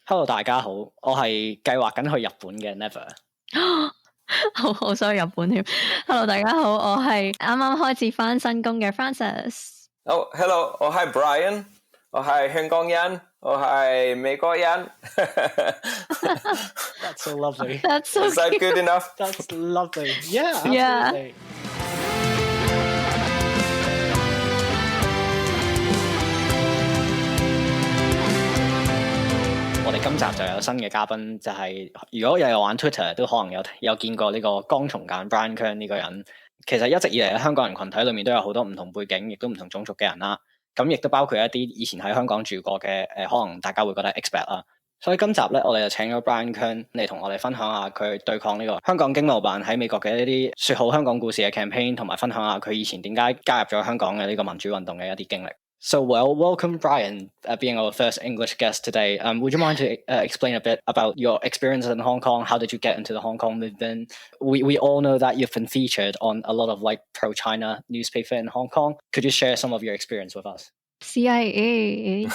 Hello，大家好，我係計劃緊去日本嘅 Never。好想去日本添。Hello， 大家好，我係啱啱開始返新工嘅 Francis。Hello， 我係 Brian， 我係香港人，我係美國人。That's so lovely. That's so Is that cute. good enough? That's lovely. Yeah, Yeah. absolutely. 我哋今集就有新嘅嘉賓，就係如果有玩 Twitter 都可能有見過呢個江松間 Brian Kern 呢個人。其實一直以嚟喺香港人群體裏面都有好多唔同背景，亦都唔同種族嘅人啦。咁亦都包括一啲以前喺香港住過嘅可能大家會覺得 expat 啦。所以今集咧，我哋就請咗 Brian Kern 嚟同我哋分享下佢對抗呢個香港經貿辦喺美國嘅一啲說好香港故事嘅 campaign， 同埋分享下佢以前點解加入咗香港嘅呢個民主運動嘅一啲經歷。So, welcome, Brian, being our first English guest today. Would you mind to explain a bit about your experience in Hong Kong? How did you get into the Hong Kong movement? We all know that you've been featured on a lot of pro-China newspaper in Hong Kong. Could you share some of your experience with us? CIA.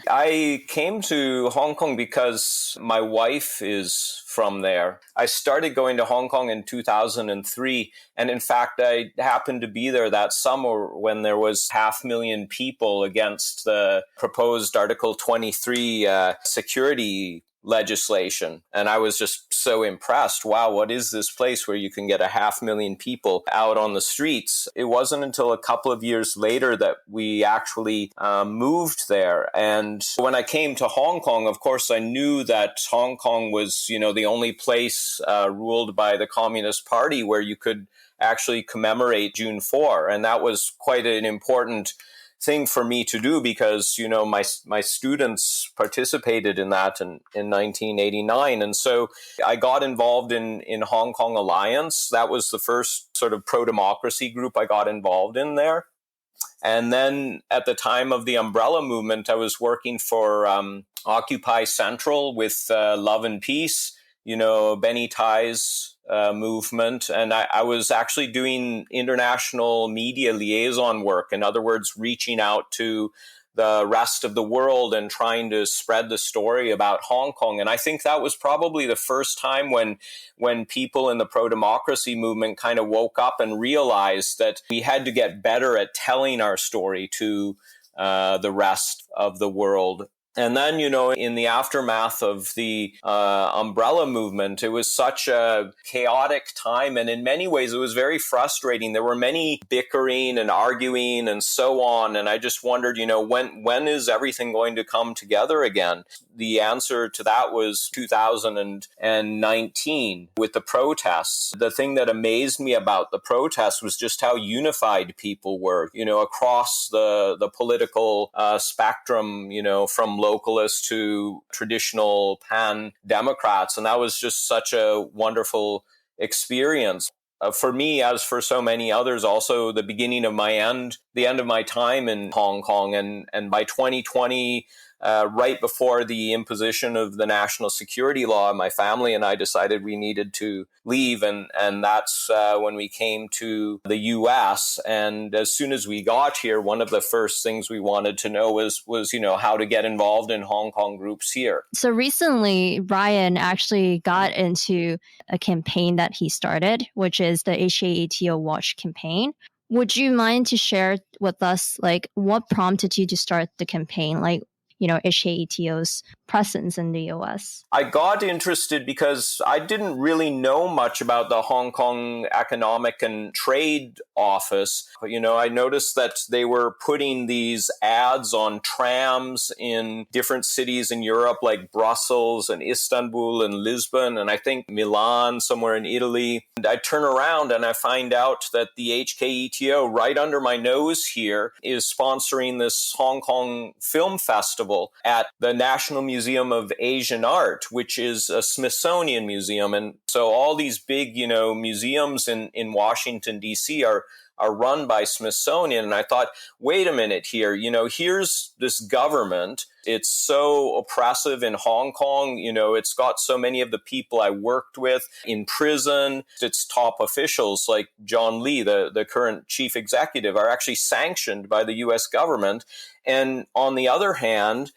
I came to Hong Kong because my wife is from there. I started going to Hong Kong in 2003, and in fact, I happened to be there that summer when there was 500,000 people against the proposed Article 23 security legislation. And I was just so impressed. Wow, what is this place where you can get 500,000 people out on the streets? It wasn't until a couple of years later that we actually moved there. And when I came to Hong Kong, of course, I knew that Hong Kong was, the only place ruled by the Communist Party where you could actually commemorate June 4. And that was quite an important thing for me to do because, my students participated in that in 1989. And so I got involved in Hong Kong Alliance. That was the first sort of pro-democracy group I got involved in there. And then at the time of the umbrella movement, I was working for Occupy Central with Love and Peace, Benny Tai's movement. And I was actually doing international media liaison work. In other words, reaching out to the rest of the world and trying to spread the story about Hong Kong. And I think that was probably the first time when people in the pro-democracy movement kind of woke up and realized that we had to get better at telling our story to the rest of the world. And then, in the aftermath of the umbrella movement, it was such a chaotic time. And in many ways, it was very frustrating. There were many bickering and arguing and so on. And I just wondered, when is everything going to come together again? The answer to that was 2019 with the protests. The thing that amazed me about the protests was just how unified people were, across the political spectrum, from localists to traditional pan-Democrats. And that was just such a wonderful experience. For me, as for so many others, also the beginning of the end of my time in Hong Kong. And by 2020, right before the imposition of the national security law, my family and I decided we needed to leave. And that's when we came to the U.S. And as soon as we got here, one of the first things we wanted to know was how to get involved in Hong Kong groups here. So recently, Brian actually got into a campaign that he started, which is the HKETO Watch campaign. Would you mind to share with us, what prompted you to start the campaign? HKETO's presence in the US? I got interested because I didn't really know much about the Hong Kong Economic and Trade Office. I noticed that they were putting these ads on trams in different cities in Europe, like Brussels and Istanbul and Lisbon, and I think Milan, somewhere in Italy. And I turn around and I find out that the HKETO, right under my nose here, is sponsoring this Hong Kong Film Festival at the National Museum of Asian Art, which is a Smithsonian museum. And so all these big, museums in Washington, D.C. are run by Smithsonian. And I thought, wait a minute here, here's this government. It's so oppressive in Hong Kong. It's got so many of the people I worked with in prison. Its top officials like John Lee, the current chief executive, are actually sanctioned by the U.S. government. And on the other hand,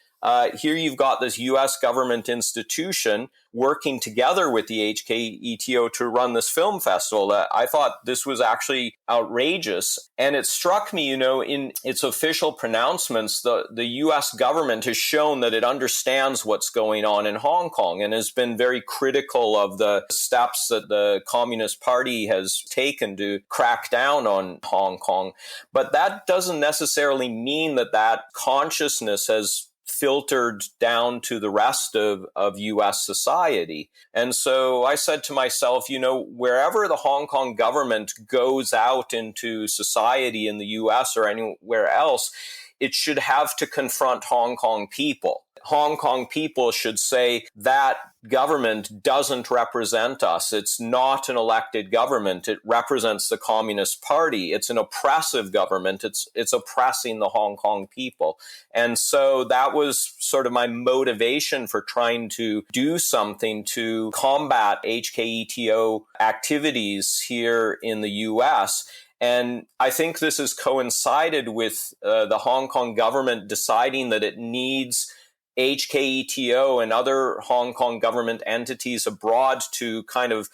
Here you've got this U.S. government institution working together with the HKETO to run this film festival. I thought this was actually outrageous. And it struck me, in its official pronouncements, the U.S. government has shown that it understands what's going on in Hong Kong and has been very critical of the steps that the Communist Party has taken to crack down on Hong Kong. But that doesn't necessarily mean that consciousness has filtered down to the rest of U.S. society. And so I said to myself, wherever the Hong Kong government goes out into society in the U.S. or anywhere else, it should have to confront Hong Kong people. Hong Kong people should say that government doesn't represent us. It's not an elected government. It represents the Communist Party. It's an oppressive government. It's oppressing the Hong Kong people. And so that was sort of my motivation for trying to do something to combat HKETO activities here in the U.S. And I think this has coincided with the Hong Kong government deciding that it needs HKETO and other Hong Kong government entities abroad to kind of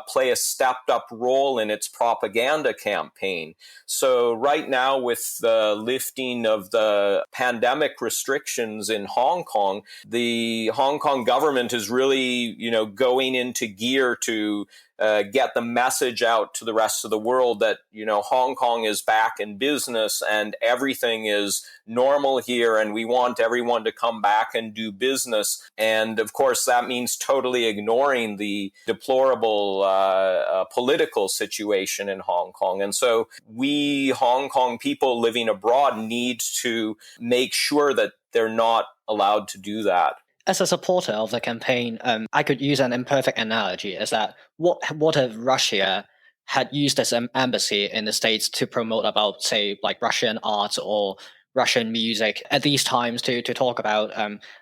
play a stepped up role in its propaganda campaign. So right now, with the lifting of the pandemic restrictions in Hong Kong, the Hong Kong government is really, going into gear to get the message out to the rest of the world that, Hong Kong is back in business and everything is normal here and we want everyone to come back and do business. And of course, that means totally ignoring the deplorable political situation in Hong Kong. And so we Hong Kong people living abroad need to make sure that they're not allowed to do that. As a supporter of the campaign, I could use an imperfect analogy, is that what if Russia had used its embassy in the States to promote about, say, like Russian art or Russian music at these times to talk about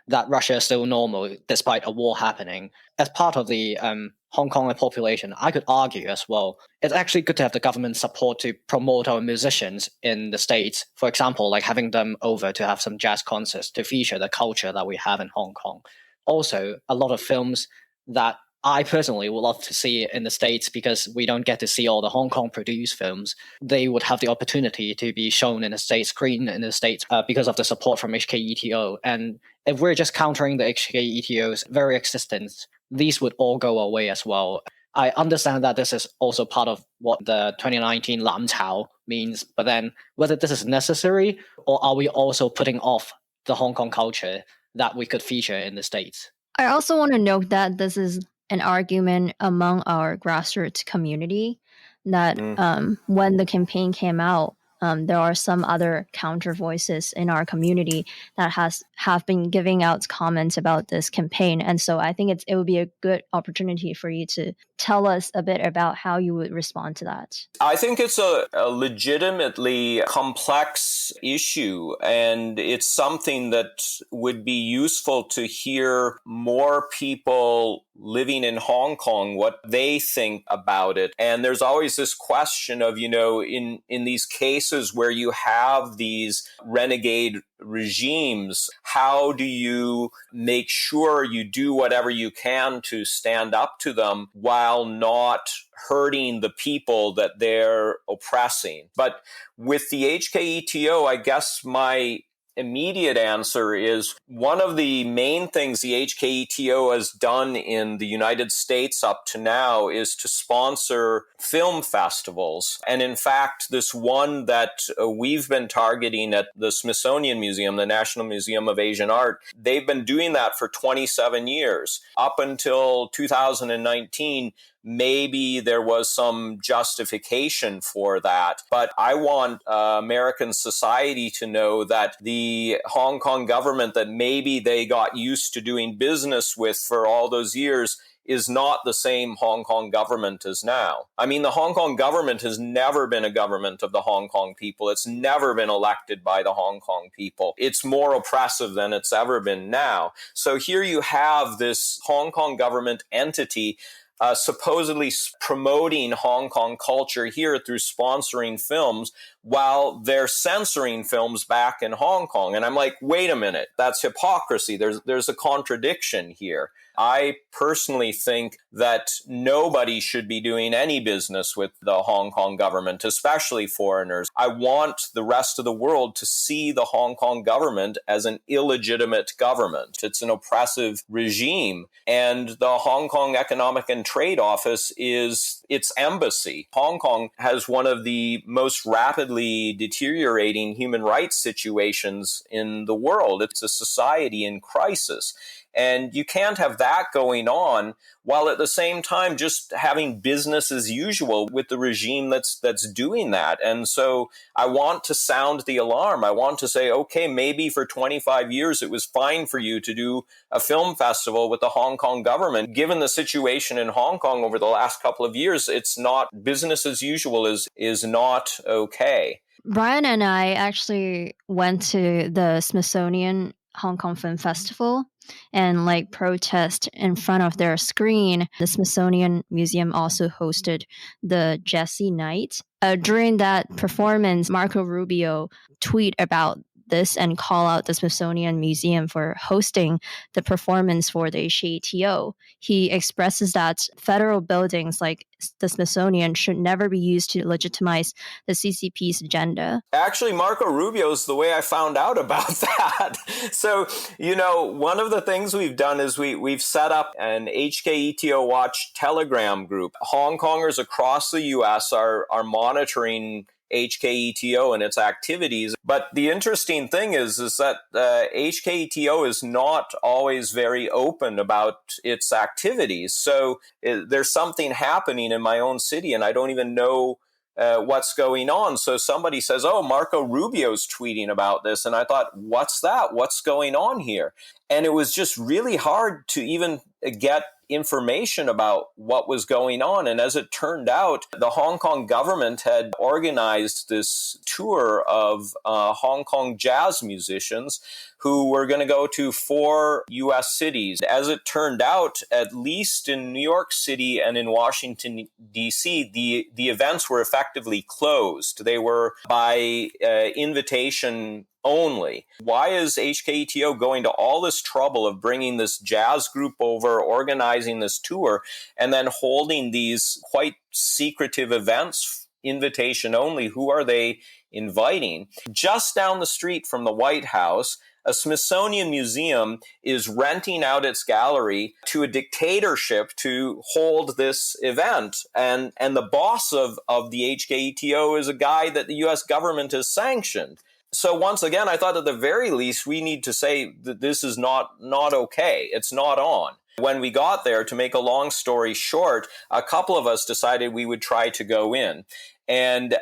that Russia is still normal despite a war happening. As part of the Hong Kong population, I could argue as well, it's actually good to have the government support to promote our musicians in the States. For example, like having them over to have some jazz concerts to feature the culture that we have in Hong Kong. Also, a lot of films that I personally would love to see in the States, because we don't get to see all the Hong Kong produced films. They would have the opportunity to be shown in the States, screened in the States because of the support from HKETO. And if we're just countering the HKETO's very existence, these would all go away as well. I understand that this is also part of what the 2019 Lam Chao means, but then whether this is necessary, or are we also putting off the Hong Kong culture that we could feature in the States? I also want to note that this is an argument among our grassroots community that when the campaign came out, there are some other counter voices in our community that have been giving out comments about this campaign. And so I think it would be a good opportunity for you to tell us a bit about how you would respond to that. I think it's a legitimately complex issue, and it's something that would be useful to hear more people living in Hong Kong, what they think about it. And there's always this question of, in these cases where you have these renegade regimes, how do you make sure you do whatever you can to stand up to them while not hurting the people that they're oppressing? But with the HKETO, I guess my immediate answer is one of the main things the HKETO has done in the United States up to now is to sponsor film festivals. And in fact, this one that we've been targeting at the Smithsonian Museum, the National Museum of Asian Art, they've been doing that for 27 years. Up until 2019, maybe there was some justification for that. But I want American society to know that the Hong Kong government that maybe they got used to doing business with for all those years is not the same Hong Kong government as now. I mean, the Hong Kong government has never been a government of the Hong Kong people. It's never been elected by the Hong Kong people. It's more oppressive than it's ever been now. So here you have this Hong Kong government entity supposedly promoting Hong Kong culture here through sponsoring films, while they're censoring films back in Hong Kong. And I'm like, wait a minute, that's hypocrisy. There's a contradiction here. I personally think that nobody should be doing any business with the Hong Kong government, especially foreigners. I want the rest of the world to see the Hong Kong government as an illegitimate government. It's an oppressive regime. And the Hong Kong Economic and Trade Office is its embassy. Hong Kong has one of the most rapidly deteriorating human rights situations in the world. It's a society in crisis. And you can't have that going on while at the same time just having business as usual with the regime that's doing that. And so I want to sound the alarm. I want to say, okay, maybe for 25 years it was fine for you to do a film festival with the Hong Kong government. Given the situation in Hong Kong over the last couple of years, it's not business as usual is not okay. Brian and I actually went to the Smithsonian Hong Kong Film Festival and protest in front of their screen. The Smithsonian Museum also hosted the Jessie Night. During that performance, Marco Rubio tweeted about this and call out the Smithsonian Museum for hosting the performance for the HKETO. He expresses that federal buildings like the Smithsonian should never be used to legitimize the CCP's agenda. Actually, Marco Rubio is the way I found out about that. So, one of the things we've done is we've set up an HKETO Watch Telegram group. Hong Kongers across the U.S. are monitoring HKETO and its activities. But the interesting thing is that HKETO is not always very open about its activities. So there's something happening in my own city and I don't even know what's going on. So somebody says, oh, Marco Rubio's tweeting about this. And I thought, what's that? What's going on here? And it was just really hard to even get information about what was going on. And as it turned out, the Hong Kong government had organized this tour of Hong Kong jazz musicians who were going to go to 4 U.S. cities. As it turned out, at least in New York City and in Washington, D.C., the events were effectively closed. They were by invitation only. Why is HKETO going to all this trouble of bringing this jazz group over, organizing this tour, and then holding these quite secretive events, invitation only? Who are they inviting? Just down the street from the White House, a Smithsonian museum is renting out its gallery to a dictatorship to hold this event. And the boss of the HKETO is a guy that the U.S. government has sanctioned. So once again, I thought at the very least, we need to say that this is not okay. It's not on. When we got there, to make a long story short, a couple of us decided we would try to go in. And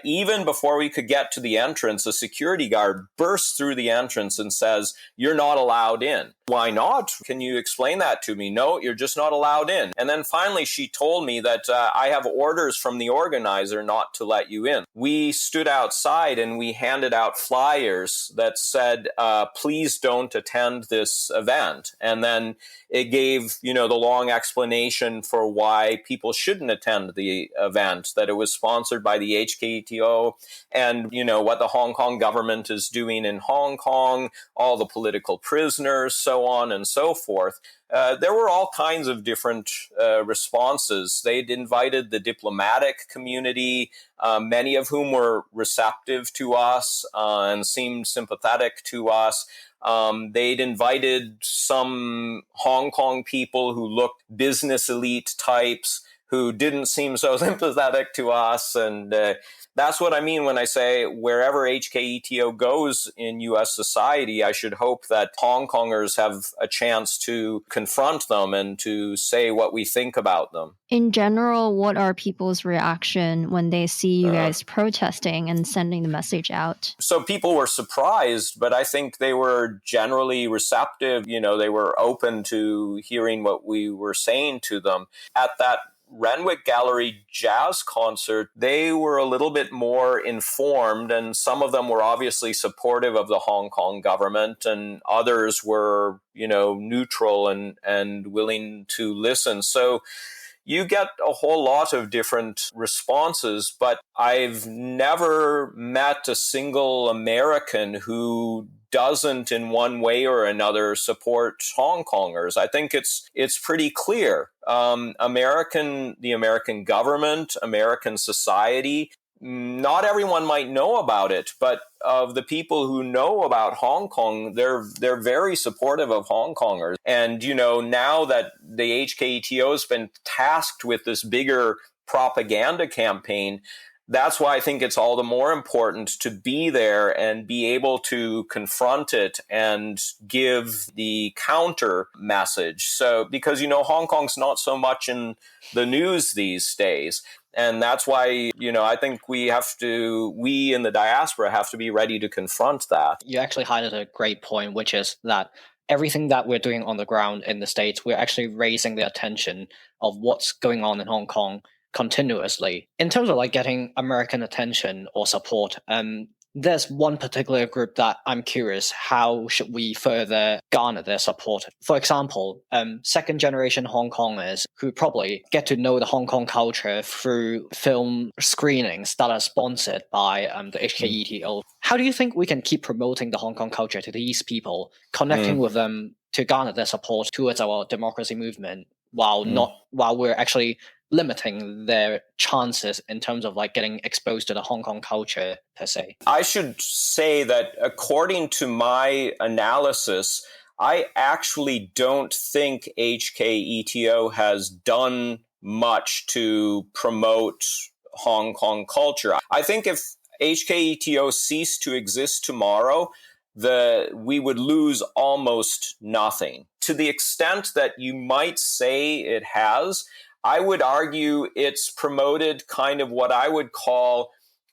even before we could get to the entrance, a security guard bursts through the entrance and says, "You're not allowed in." Why not? Can you explain that to me? No, you're just not allowed in. And then finally, she told me that I have orders from the organizer not to let you in. We stood outside and we handed out flyers that said, please don't attend this event. And then it gave, the long explanation for why people shouldn't attend the event, that it was sponsored by the HKETO and, what the Hong Kong government is doing in Hong Kong, all the political prisoners, so on and so forth. There were all kinds of different responses. They'd invited the diplomatic community, many of whom were receptive to us and seemed sympathetic to us. They'd invited some Hong Kong people who looked business elite types who didn't seem so sympathetic to us. And that's what I mean when I say wherever HKETO goes in U.S. society, I should hope that Hong Kongers have a chance to confront them and to say what we think about them. In general, what are people's reaction when they see you guys protesting and sending the message out? So people were surprised, but I think they were generally receptive. They were open to hearing what we were saying to them. At that Renwick Gallery jazz concert, they were a little bit more informed, and some of them were obviously supportive of the Hong Kong government, and others were, neutral and willing to listen. So, you get a whole lot of different responses, but I've never met a single American who doesn't in one way or another support Hong Kongers. I think it's pretty clear. The American government, American society, not everyone might know about it, but of the people who know about Hong Kong, they're very supportive of Hong Kongers. And, now that the HKETO has been tasked with this bigger propaganda campaign, that's why I think it's all the more important to be there and be able to confront it and give the counter message. So, because, Hong Kong's not so much in the news these days. And that's why, I think we in the diaspora have to be ready to confront that. You actually highlighted a great point, which is that everything that we're doing on the ground in the States, we're actually raising the attention of what's going on in Hong Kong continuously. In terms of getting American attention or support, there's one particular group that I'm curious, how should we further garner their support? For example, second generation Hong Kongers who probably get to know the Hong Kong culture through film screenings that are sponsored by the HKETO. How do you think we can keep promoting the Hong Kong culture to these people, connecting with them to garner their support towards our democracy movement while we're actually limiting their chances in terms of getting exposed to the Hong Kong culture per se? I should say that according to my analysis, I actually don't think HKETO has done much to promote Hong Kong culture. I think if HKETO ceased to exist tomorrow, we would lose almost nothing. To the extent that you might say it has, I would argue it's promoted kind of what I would call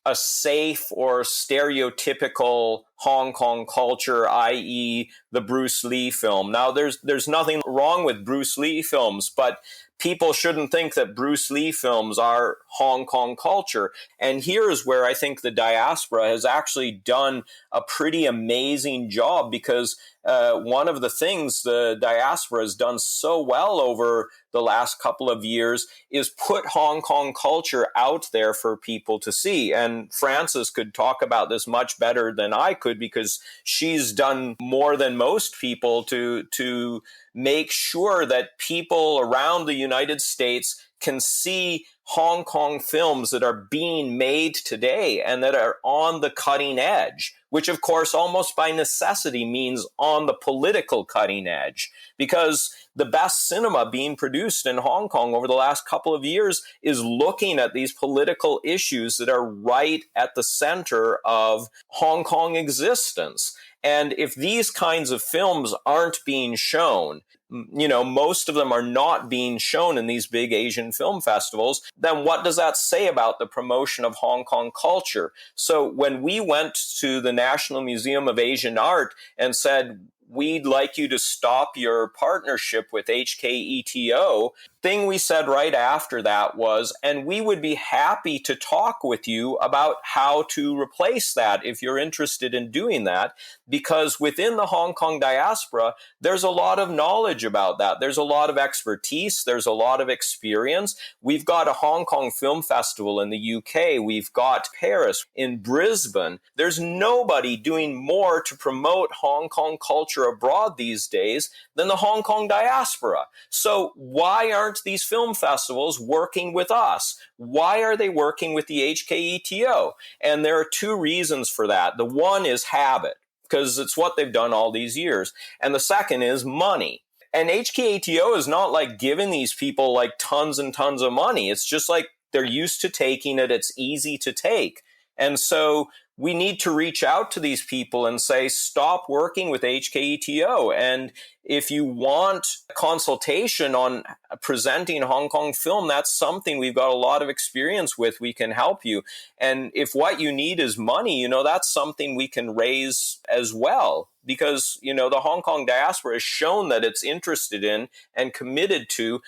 a safe or stereotypical Hong Kong culture, i.e. the Bruce Lee film. Now, there's nothing wrong with Bruce Lee films, but people shouldn't think that Bruce Lee films are Hong Kong culture. And here's where I think the diaspora has actually done a pretty amazing job, because one of the things the diaspora has done so well over the last couple of years is put Hong Kong culture out there for people to see. And Frances could talk about this much better than I could, because she's done more than most people to make sure that people around the United States can see Hong Kong films that are being made today and that are on the cutting edge, which of course almost by necessity means on the political cutting edge, because the best cinema being produced in Hong Kong over the last couple of years is looking at these political issues that are right at the center of Hong Kong existence. And if these kinds of films aren't being shown, most of them are not being shown in these big Asian film festivals, then what does that say about the promotion of Hong Kong culture? So when we went to the National Museum of Asian Art and said, we'd like you to stop your partnership with HKETO, thing we said right after that was, and we would be happy to talk with you about how to replace that if you're interested in doing that, because within the Hong Kong diaspora, there's a lot of knowledge about that. There's a lot of expertise. There's a lot of experience. We've got a Hong Kong Film Festival in the UK. We've got Paris, in Brisbane. There's nobody doing more to promote Hong Kong culture abroad these days than the Hong Kong diaspora. So why aren't these film festivals working with us? Why are they working with the HKETO? And there are two reasons for that. The one is habit, because it's what they've done all these years. And the second is money. And HKETO is not giving these people tons and tons of money. It's just they're used to taking it. It's easy to take. And so we need to reach out to these people and say, stop working with HKETO. And if you want consultation on presenting Hong Kong film, that's something we've got a lot of experience with. We can help you. And if what you need is money, that's something we can raise as well. Because, the Hong Kong diaspora has shown that it's interested in and committed to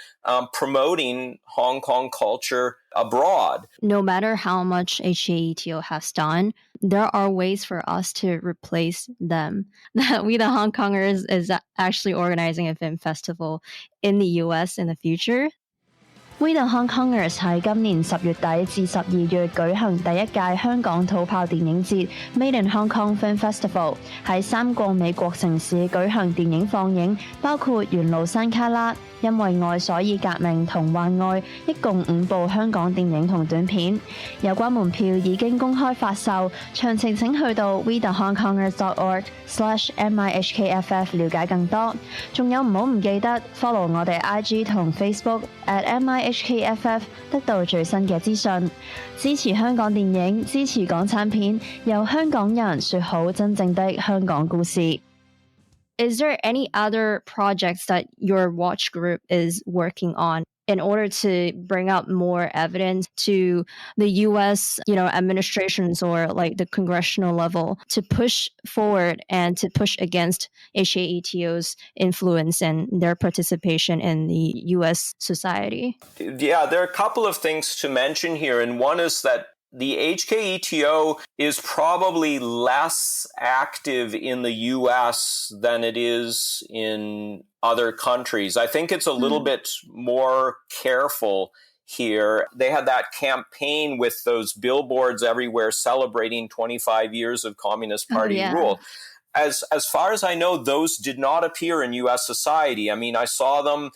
promoting Hong Kong culture abroad. No matter how much HKETO has done, there are ways for us to replace them. We, the Hong Kongers, is actually organizing a film festival in the US in the future. We the Hong Kongers 喺今年10月底至12月舉行第一屆香港土炮電影節 Made in Hong Kong Film Festival， 喺3個美國城市舉行電影放映，包括緣路山旮旯、因為愛所以革命同幻愛，一共5部香港電影同短片。有關門票已經公開發售，詳情請去到 wethehongkongers.org/MIHKFF 了解更多。仲有唔好唔記得 follow 我哋 IG 同 Facebook @MIHKFF 得到最新嘅資訊。支持香港電影，支持港產片，由香港人說好真正的香港故事。Is there any other projects that your watch group is working on in order to bring up more evidence to the U.S., administrations or like the congressional level to push forward and to push against HKETO's influence and their participation in the U.S. society? Yeah, there are a couple of things to mention here, and one is that the HKETO is probably less active in the U.S. than it is in other countries. I think it's a little bit more careful here. They had that campaign with those billboards everywhere celebrating 25 years of Communist Party rule. As far as I know, those did not appear in U.S. society. I mean, I saw them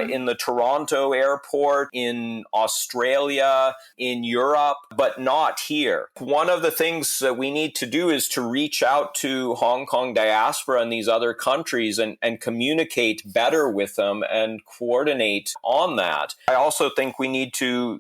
in the Toronto airport, in Australia, in Europe, but not here. One of the things that we need to do is to reach out to Hong Kong diaspora in these other countries and communicate better with them and coordinate on that. I also think we need to,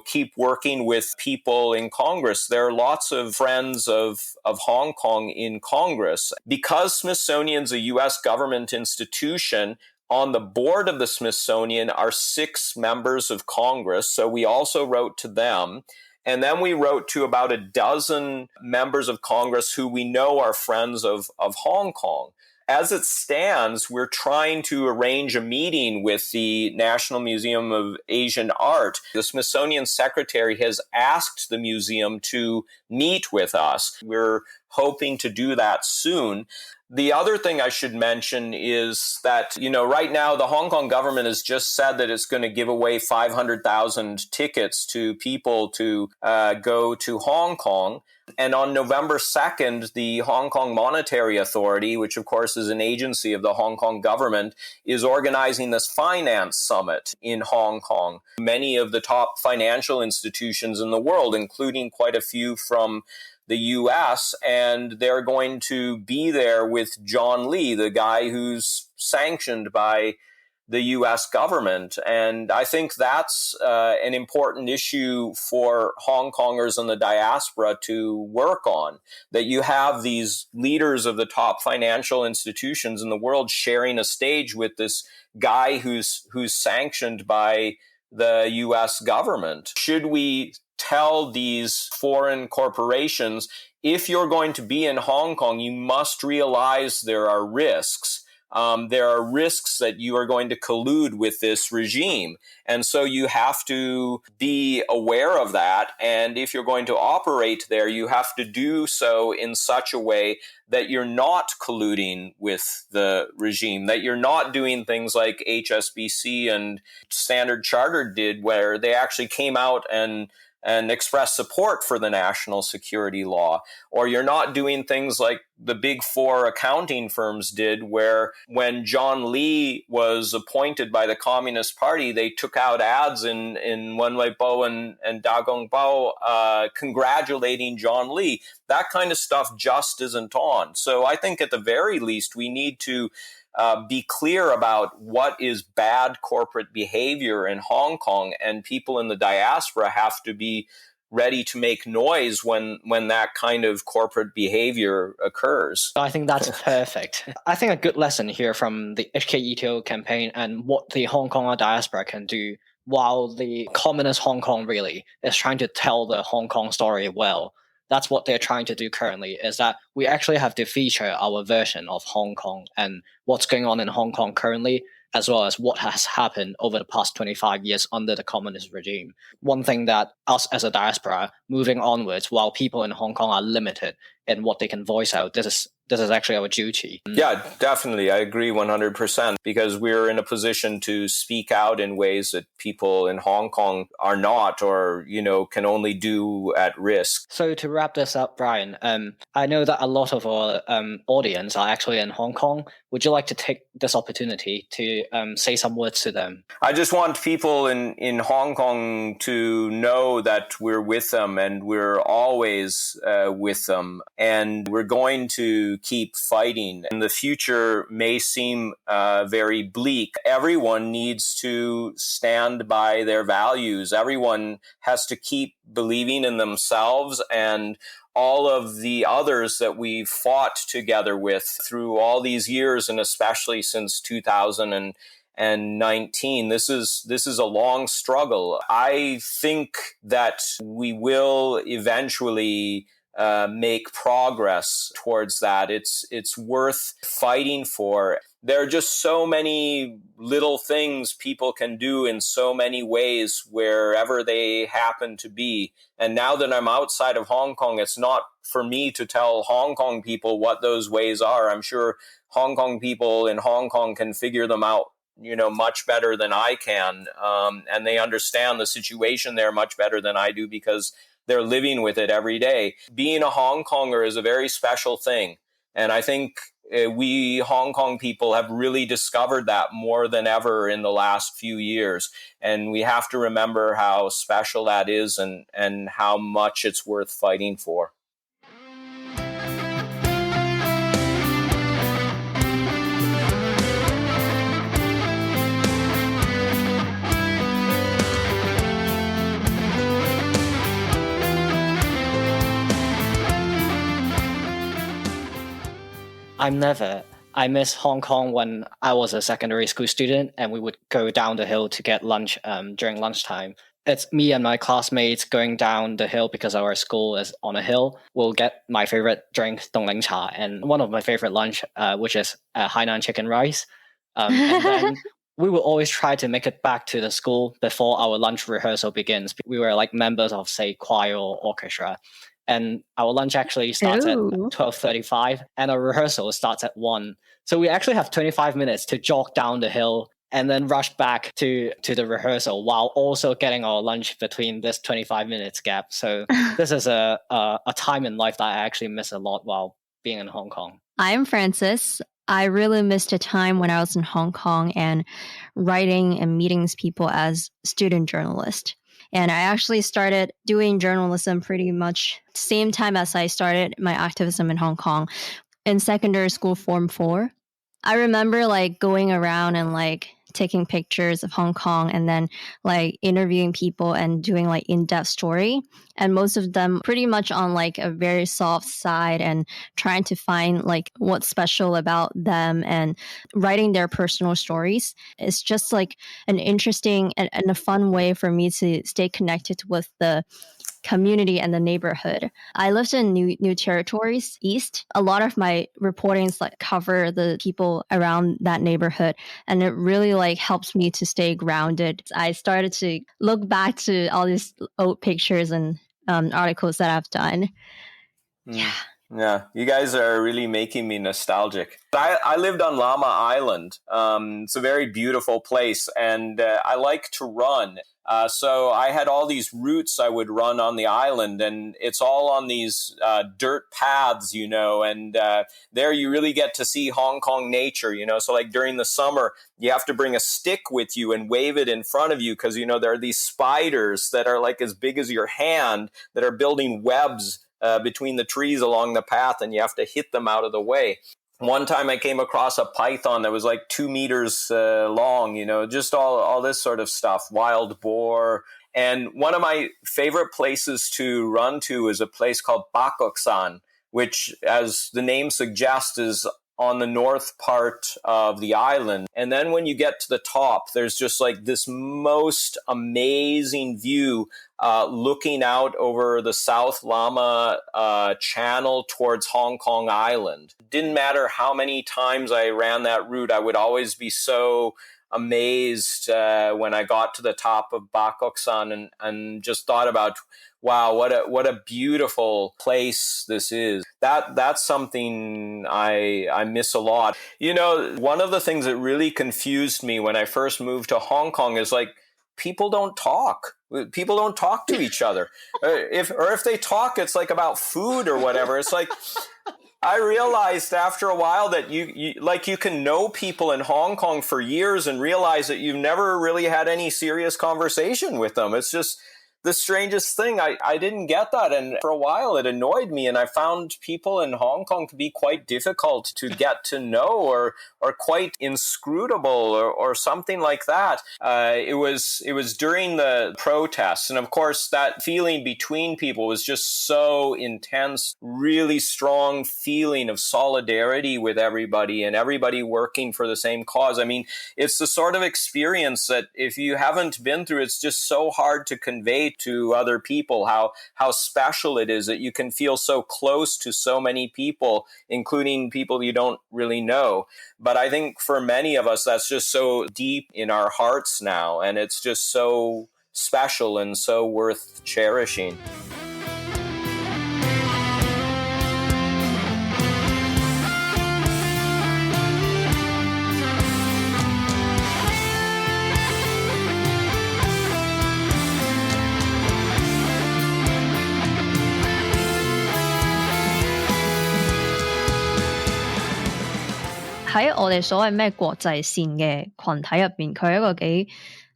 keep working with people in Congress. There are lots of friends of Hong Kong in Congress. Because Smithsonian's a U.S. government institution, on the board of the Smithsonian are 6 members of Congress, so we also wrote to them. And then we wrote to about a dozen members of Congress who we know are friends of Hong Kong. As it stands, we're trying to arrange a meeting with the National Museum of Asian Art. The Smithsonian secretary has asked the museum to meet with us. We're hoping to do that soon. The other thing I should mention is that, right now the Hong Kong government has just said that it's going to give away 500,000 tickets to people to go to Hong Kong. And on November 2nd, the Hong Kong Monetary Authority, which of course is an agency of the Hong Kong government, is organizing this finance summit in Hong Kong. Many of the top financial institutions in the world, including quite a few from the U.S., and they're going to be there with John Lee, the guy who's sanctioned by the U.S. government. And I think that's an important issue for Hong Kongers and the diaspora to work on, that you have these leaders of the top financial institutions in the world sharing a stage with this guy who's sanctioned by the U.S. government. Should we tell these foreign corporations, if you're going to be in Hong Kong, you must realize there are risks. There are risks that you are going to collude with this regime. And so you have to be aware of that. And if you're going to operate there, you have to do so in such a way that you're not colluding with the regime, that you're not doing things like HSBC and Standard Chartered did, where they actually came out and express support for the national security law. Or you're not doing things like the big 4 accounting firms did, where when John Lee was appointed by the Communist Party, they took out ads in Wenwei Bo and Dagong Bao congratulating John Lee. That kind of stuff just isn't on. So I think at the very least, we need to be clear about what is bad corporate behavior in Hong Kong, and people in the diaspora have to be ready to make noise when that kind of corporate behavior occurs. I think that's perfect. I think a good lesson here from the HKETO campaign and what the Hong Kong diaspora can do, while the communist Hong Kong really is trying to tell the Hong Kong story well. That's what they're trying to do currently, is that we actually have to feature our version of Hong Kong and what's going on in Hong Kong currently, as well as what has happened over the past 25 years under the communist regime. One thing that us as a diaspora, moving onwards, while people in Hong Kong are limited in what they can voice out, this is this is actually our duty. Yeah, definitely. I agree 100% because we're in a position to speak out in ways that people in Hong Kong are not or, can only do at risk. So to wrap this up, Brian, I know that a lot of our audience are actually in Hong Kong. Would you like to take this opportunity to say some words to them? I just want people in Hong Kong to know that we're with them and we're always with them. And we're going to keep fighting. And the future may seem very bleak. Everyone needs to stand by their values. Everyone has to keep believing in themselves and all of the others that we've fought together with through all these years, and especially since 2019. This is a long struggle. I think that we will eventually make progress towards that. It's worth fighting for. There are just so many little things people can do in so many ways wherever they happen to be. And now that I'm outside of Hong Kong, it's not for me to tell Hong Kong people what those ways are. I'm sure Hong Kong people in Hong Kong can figure them out, much better than I can. And they understand the situation there much better than I do because they're living with it every day. Being a Hong Konger is a very special thing. And I think we Hong Kong people have really discovered that more than ever in the last few years. And we have to remember how special that is and how much it's worth fighting for. I miss Hong Kong when I was a secondary school student and we would go down the hill to get lunch during lunchtime. It's me and my classmates going down the hill because our school is on a hill. We'll get my favorite drink, Dong Ling Cha, and one of my favorite lunch, which is Hainan chicken rice. And then we will always try to make it back to the school before our lunch rehearsal begins. We were like members of, say, choir or orchestra. And our lunch actually starts at 12:35 and our rehearsal starts at 1. So we actually have 25 minutes to jog down the hill and then rush back to the rehearsal while also getting our lunch between this 25 minutes gap. So this is a time in life that I actually miss a lot while being in Hong Kong. I'm Francis. I really missed a time when I was in Hong Kong and writing and meeting people as student journalist. And I actually started doing journalism pretty much same time as I started my activism in Hong Kong in secondary school Form 4. I remember going around and taking pictures of Hong Kong and then interviewing people and doing in-depth story. And most of them pretty much on a very soft side and trying to find what's special about them and writing their personal stories. It's just an interesting and a fun way for me to stay connected with the community and the neighborhood. I lived in New Territories East. A lot of my reportings cover the people around that neighborhood, and it really helps me to stay grounded. I started to look back to all these old pictures and articles that I've done. Yeah, you guys are really making me nostalgic. I lived on Llama Island. It's a very beautiful place, and I like to run. So I had all these routes I would run on the island, and it's all on these dirt paths, and there you really get to see Hong Kong nature, So during the summer, you have to bring a stick with you and wave it in front of you because, there are these spiders that are as big as your hand that are building webs between the trees along the path, and you have to hit them out of the way. One time I came across a python that was 2 meters long, just all this sort of stuff, wild boar. And one of my favorite places to run to is a place called Bakoksan, which, as the name suggests, is on the north part of the island. And then when you get to the top, there's just this most amazing view looking out over the South Llama Channel towards Hong Kong Island. Didn't matter how many times I ran that route, I would always be so amazed when I got to the top of Bakoksan and just thought about, wow, what a beautiful place this is. That's something I miss a lot. You know, one of the things that really confused me when I first moved to Hong Kong is like, people don't talk. People don't talk to each other. If they talk, it's like about food or whatever. It's like, I realized after a while that you can know people in Hong Kong for years and realize that you've never really had any serious conversation with them. It's just the strangest thing. I didn't get that, and for a while it annoyed me, and I found people in Hong Kong to be quite difficult to get to know or quite inscrutable or something like that. It was during the protests, and of course that feeling between people was just so intense, really strong feeling of solidarity with everybody and everybody working for the same cause. I mean, it's the sort of experience that if you haven't been through, it's just so hard to convey to other people how special it is that you can feel so close to so many people, including people you don't really know. But I think for many of us, that's just so deep in our hearts now, and it's just so special and so worth cherishing.喺我哋所謂咩國際線嘅群體入邊，佢係一個幾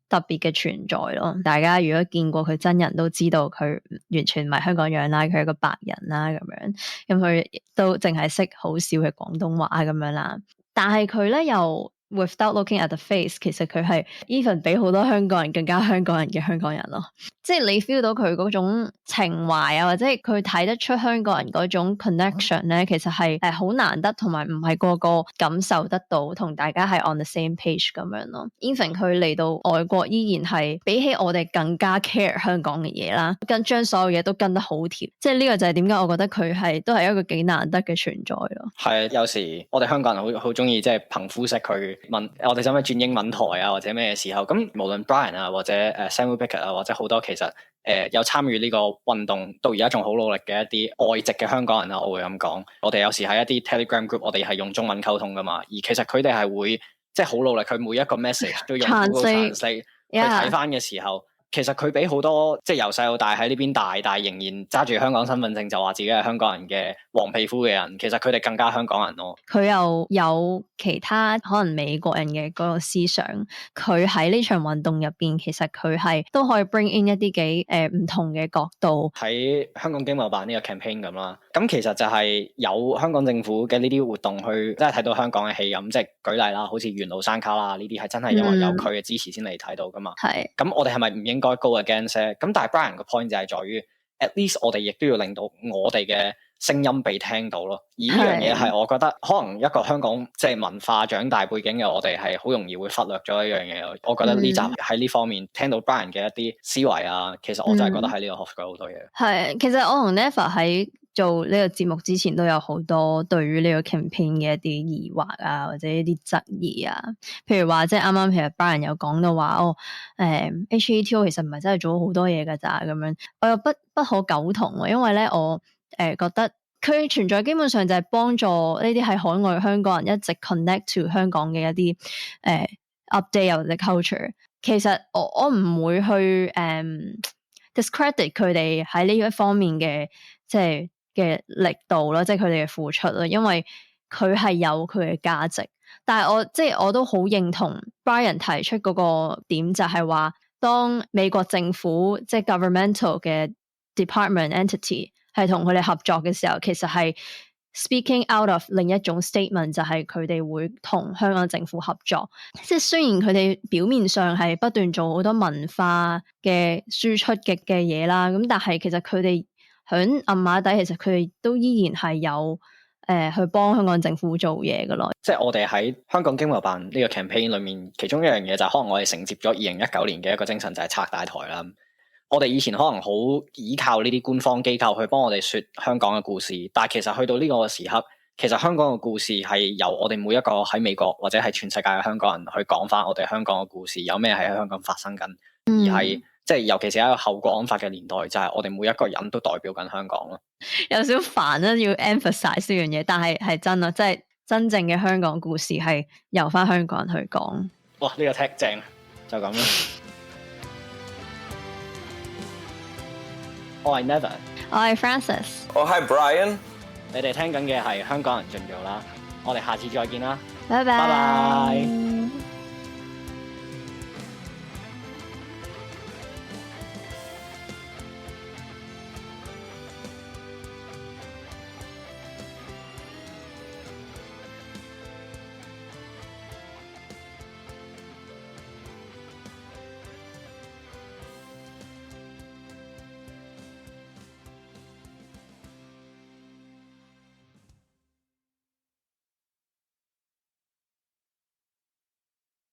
特別嘅存在咯。大家如果見過佢真人都知道佢完全唔係香港樣啦，佢係個白人啦咁樣，咁佢都淨係識好少嘅廣東話咁樣啦。但係佢咧又 without looking at the face， 其實佢係 even 比好多香港人更加香港人嘅香港人咯。即係你 feel 到佢嗰種情懷啊，或者佢睇得出香港人嗰種 connection 咧，其實係好難得，同埋唔係個個感受得到，同大家係 on the same page 咁樣咯。even 佢嚟到外國依然係比起我哋更加 care 香港嘅嘢啦，將所有嘢都跟得好貼。即係呢個就係點解我覺得佢都係一個幾難得嘅存在咯。係有時我哋香港人好中意即係憑膚色佢問我哋使唔使轉英文台啊，或者咩時候咁，無論 Brian 啊或者Samuel Beckett 啊或者好多其實有參與呢個運動到而家仲好努力嘅一啲外籍嘅香港人啊，我會咁講。我哋有時喺一啲 Telegram group， 我哋係用中文溝通噶嘛，而其實佢哋係會即係好努力，佢每一個 message 都用 Google Translate 去睇翻嘅時候。其實佢比好多即係由細到大喺呢邊大，但係仍然揸住香港身份證就話自己係香港人嘅黃皮膚嘅人，其實佢哋更加香港人咯。佢又有其他可能美國人嘅嗰個思想，佢喺呢場運動入邊，其實佢係都可以 bring in 一啲幾唔同嘅角度。喺香港經貿辦呢個 campaign 咁啦，咁其實就係有香港政府嘅呢啲活動去真係睇到香港嘅戲咁，即係舉例啦，好似緣路山旮旯呢啲係真係因為有佢嘅支持先嚟睇到噶嘛。係咁，我哋係咪唔應該 go against 咁？但係 Brian 個 point 就係在於 at least 我哋亦都要令到我哋嘅聲音被聽到咯。而呢樣嘢係我覺得可能一個香港即係文化長大背景嘅我哋係好容易會忽略咗一樣嘢。我覺得呢集喺呢方面聽到 Brian 嘅一啲思維啊，其實我就係覺得喺呢度學咗好多嘢。係，其實我同 Never 喺做呢個節目之前都有好多對於呢個 campaign 嘅一啲疑惑啊，或者一啲質疑啊。譬如話即係啱啱其實 Brian 有講到話HKETO 其實唔係真係做咗好多嘢㗎咋咁樣，我又不可苟同喎，因為咧我覺得佢存在基本上就係幫助呢啲喺海外嘅香港人一直 connect to 香港嘅一啲update 或者 culture。其實我唔會去discredit 佢哋喺呢一方面嘅即係嘅力度咯，即係佢哋嘅付出咯，因為佢係有佢嘅價值。但係我都好認同 Brian 提出嗰個點，就係話當美國政府即係 governmental 嘅 department entity 係同佢哋合作嘅時候，其實係 speaking out of 另一種 statement， 就係佢哋會同香港政府合作。即係雖然佢哋表面上係不斷做好多文化嘅輸出嘅嘢啦，咁但係其實佢哋響暗碼底，其實佢哋都依然係有去幫香港政府做嘢㗎咯。即係我哋喺香港經貿辦呢個 campaign 裏面，其中一樣嘢就係可能我哋承接咗2019年嘅一個精神，就係拆大台啦。我哋以前可能好依靠呢啲官方機構去幫我哋說香港嘅故事，但係其實去到呢個時刻，其實香港嘅故事係由我哋每一個喺美國或者係全世界嘅香港人去講翻我哋香港嘅故事，有咩喺香港發生緊，而係即係尤其是喺一個後國安法嘅年代，就係我哋每一個人都代表緊香港咯。有少煩啦，要 emphasize 呢樣嘢，但係真啊，即係真正嘅香港故事係由翻香港人去講。哇！呢個 tag 正，就咁啦。我係 Never， 我係 Francis。Hi Brian。你哋聽緊嘅係香港人盡做啦，我哋下次再見啦，拜拜。拜拜。